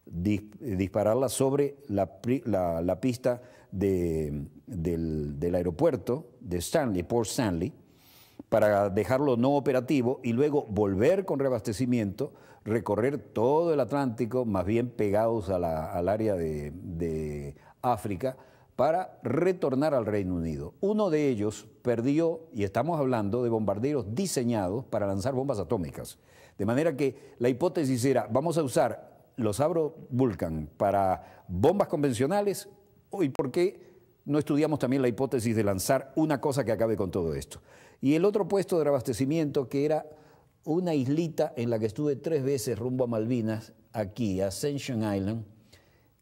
dispararla sobre la pista del aeropuerto de Stanley, Port Stanley, para dejarlo no operativo y luego volver con reabastecimiento, recorrer todo el Atlántico, más bien pegados al área de África, para retornar al Reino Unido. Uno de ellos perdió, y estamos hablando de bombarderos diseñados para lanzar bombas atómicas. De manera que la hipótesis era, vamos a usar los Avro Vulcan para bombas convencionales, ¿y por qué no estudiamos también la hipótesis de lanzar una cosa que acabe con todo esto? Y el otro puesto de reabastecimiento, que era una islita en la que estuve 3 veces rumbo a Malvinas, aquí, Ascension Island,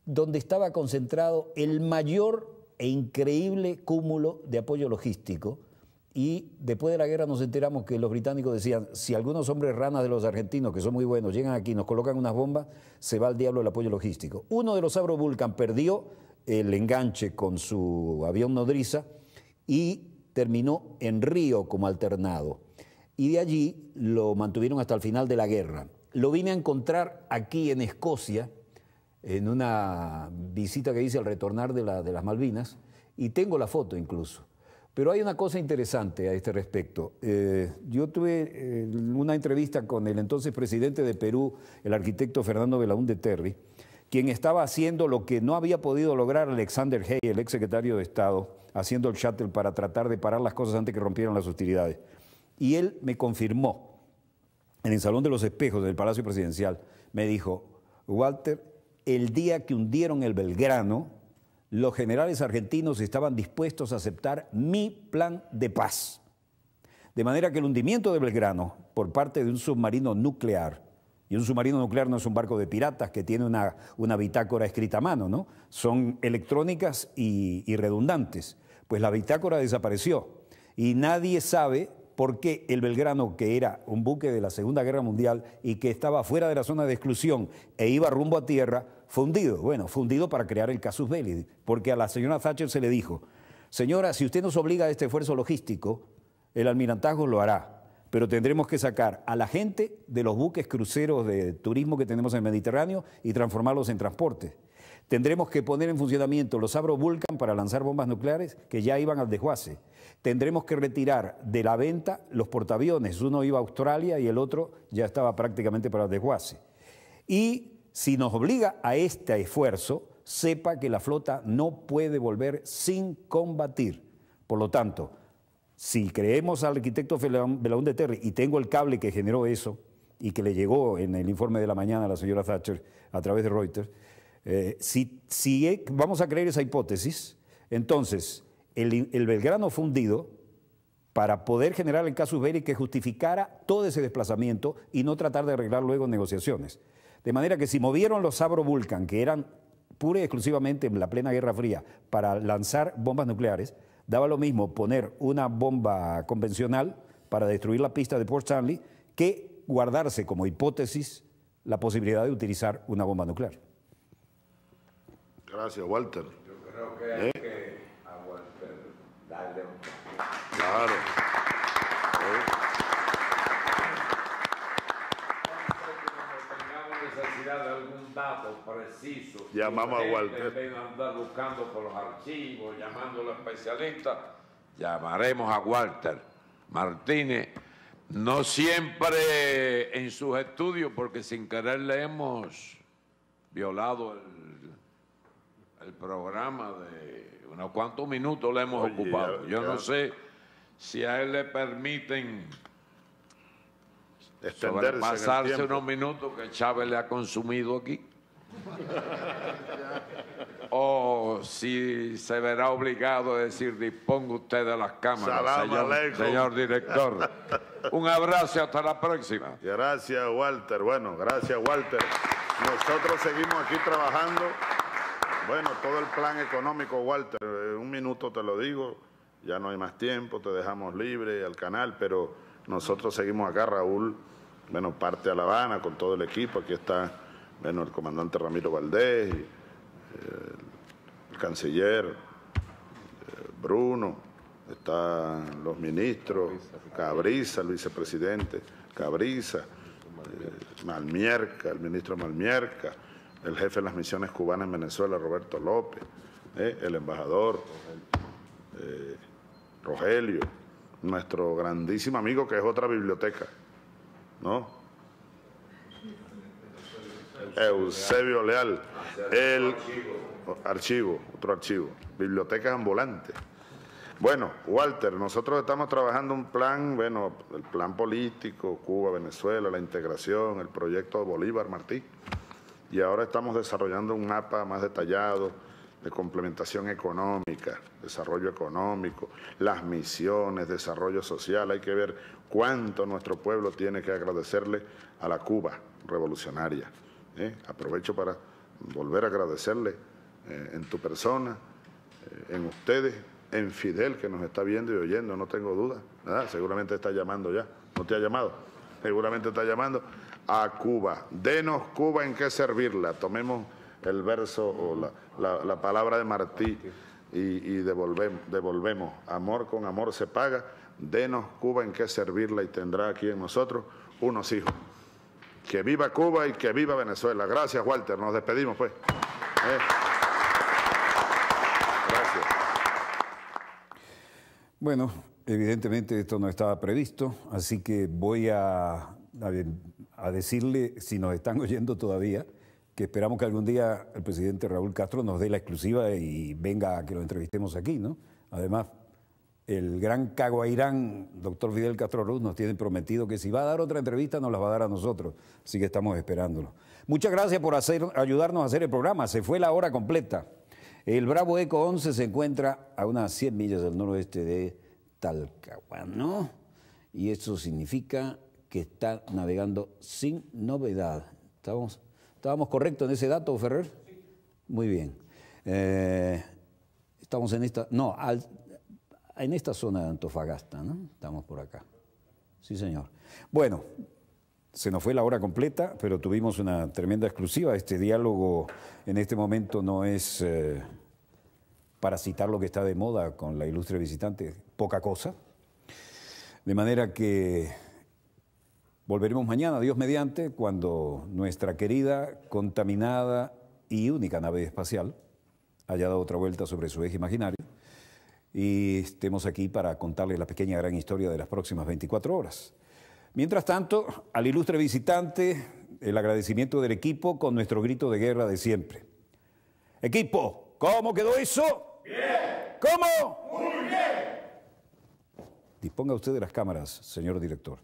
donde estaba concentrado el mayor e increíble cúmulo de apoyo logístico. Y después de la guerra nos enteramos que los británicos decían, si algunos hombres ranas de los argentinos, que son muy buenos, llegan aquí y nos colocan unas bombas, se va al diablo el apoyo logístico. Uno de los Avro Vulcan perdió el enganche con su avión nodriza y terminó en Río como alternado. Y de allí lo mantuvieron hasta el final de la guerra. Lo vine a encontrar aquí en Escocia, en una visita que hice al retornar de las Malvinas, y tengo la foto incluso. Pero hay una cosa interesante a este respecto. Yo tuve una entrevista con el entonces presidente de Perú, el arquitecto Fernando Belaúnde Terry, quien estaba haciendo lo que no había podido lograr Alexander Hay, el ex secretario de Estado, haciendo el shuttle para tratar de parar las cosas antes que rompieran las hostilidades. Y él me confirmó, en el Salón de los Espejos del Palacio Presidencial, me dijo, Walter, el día que hundieron el Belgrano, los generales argentinos estaban dispuestos a aceptar mi plan de paz. De manera que el hundimiento de Belgrano por parte de un submarino nuclear, y un submarino nuclear no es un barco de piratas que tiene una bitácora escrita a mano, ¿no? Son electrónicas y redundantes. Pues la bitácora desapareció y nadie sabe por qué el Belgrano, que era un buque de la Segunda Guerra Mundial y que estaba fuera de la zona de exclusión e iba rumbo a tierra, fue hundido. Bueno, fue hundido para crear el casus belli, porque a la señora Thatcher se le dijo, señora, si usted nos obliga a este esfuerzo logístico, el almirantazgo lo hará, pero tendremos que sacar a la gente de los buques cruceros de turismo que tenemos en el Mediterráneo y transformarlos en transporte. Tendremos que poner en funcionamiento los Avro Vulcan para lanzar bombas nucleares que ya iban al desguace. Tendremos que retirar de la venta los portaaviones. Uno iba a Australia y el otro ya estaba prácticamente para el desguace. Y si nos obliga a este esfuerzo, sepa que la flota no puede volver sin combatir. Por lo tanto, si creemos al arquitecto Belaúnde Terry, y tengo el cable que generó eso y que le llegó en el informe de la mañana a la señora Thatcher a través de Reuters, si vamos a creer esa hipótesis, entonces el Belgrano fue hundido para poder generar el casus belli que justificara todo ese desplazamiento y no tratar de arreglar luego negociaciones. De manera que si movieron los Avro Vulcan, que eran pura y exclusivamente en la plena Guerra Fría, para lanzar bombas nucleares, daba lo mismo poner una bomba convencional para destruir la pista de Port Stanley que guardarse como hipótesis la posibilidad de utilizar una bomba nuclear. Gracias, Walter. Yo creo que hay que a Walter darle un... Claro. Necesidad de algún dato preciso. Llamamos a Walter. En vez de andar buscando por los archivos, llamando a los especialistas, llamaremos a Walter Martínez. No siempre en sus estudios, porque sin querer le hemos violado el programa de unos cuantos minutos le hemos ocupado. Yo no sé si a él le permiten pasarse unos minutos que Chávez le ha consumido aquí. O si se verá obligado a decir, disponga usted de las cámaras, señor director. Un abrazo y hasta la próxima. Gracias, Walter. Bueno, gracias, Walter. Nosotros seguimos aquí trabajando. Bueno, todo el plan económico, Walter, un minuto te lo digo, ya no hay más tiempo, te dejamos libre al canal, pero nosotros seguimos acá, Raúl. Bueno, parte a La Habana con todo el equipo. Aquí está, bueno, el comandante Ramiro Valdés, el canciller Bruno, están los ministros, Cabriza, el vicepresidente Cabriza, Malmierca, el ministro Malmierca, el jefe de las misiones cubanas en Venezuela, Roberto López, el embajador Rogelio, nuestro grandísimo amigo que es otra biblioteca, ¿no? Eusebio Leal, el otro archivo, bibliotecas ambulantes. Bueno, Walter, nosotros estamos trabajando un plan, bueno, el plan político, Cuba, Venezuela, la integración, el proyecto de Bolívar Martí, y ahora estamos desarrollando un mapa más detallado de complementación económica, desarrollo económico, las misiones, desarrollo social. Hay que ver cuánto nuestro pueblo tiene que agradecerle a la Cuba revolucionaria. Aprovecho para volver a agradecerle en tu persona, en ustedes, en Fidel, que nos está viendo y oyendo, no tengo duda, ¿verdad? Seguramente está llamando ya, ¿no te ha llamado? Seguramente está llamando a Cuba. Denos Cuba en qué servirla. Tomemos el verso o la palabra de Martí y devolvemos. Amor con amor se paga. Denos Cuba en qué servirla y tendrá aquí en nosotros unos hijos. Que viva Cuba y que viva Venezuela. Gracias, Walter. Nos despedimos, pues. Gracias. Bueno, evidentemente esto no estaba previsto, así que voy a decirle, si nos están oyendo todavía, que esperamos que algún día el presidente Raúl Castro nos dé la exclusiva y venga a que lo entrevistemos aquí, ¿no? Además, el gran Caguairán, doctor Fidel Castro Ruz, nos tiene prometido que si va a dar otra entrevista nos la va a dar a nosotros, así que estamos esperándolo. Muchas gracias por ayudarnos a hacer el programa, se fue la hora completa. El Bravo Eco 11 se encuentra a unas 100 millas del noroeste de Talcahuano y eso significa que está navegando sin novedad. ¿Estábamos correctos en ese dato, Ferrer? Sí. Muy bien. Estamos en esta... No, en esta zona de Antofagasta, ¿no? Estamos por acá. Sí, señor. Bueno, se nos fue la hora completa, pero tuvimos una tremenda exclusiva. Este diálogo en este momento no es, para citar lo que está de moda con la ilustre visitante, poca cosa. De manera que volveremos mañana, Dios mediante, cuando nuestra querida, contaminada y única nave espacial haya dado otra vuelta sobre su eje imaginario y estemos aquí para contarles la pequeña gran historia de las próximas 24 horas. Mientras tanto, al ilustre visitante, el agradecimiento del equipo con nuestro grito de guerra de siempre. Equipo, ¿cómo quedó eso? Bien. ¿Cómo? Muy bien. Disponga usted de las cámaras, señor director.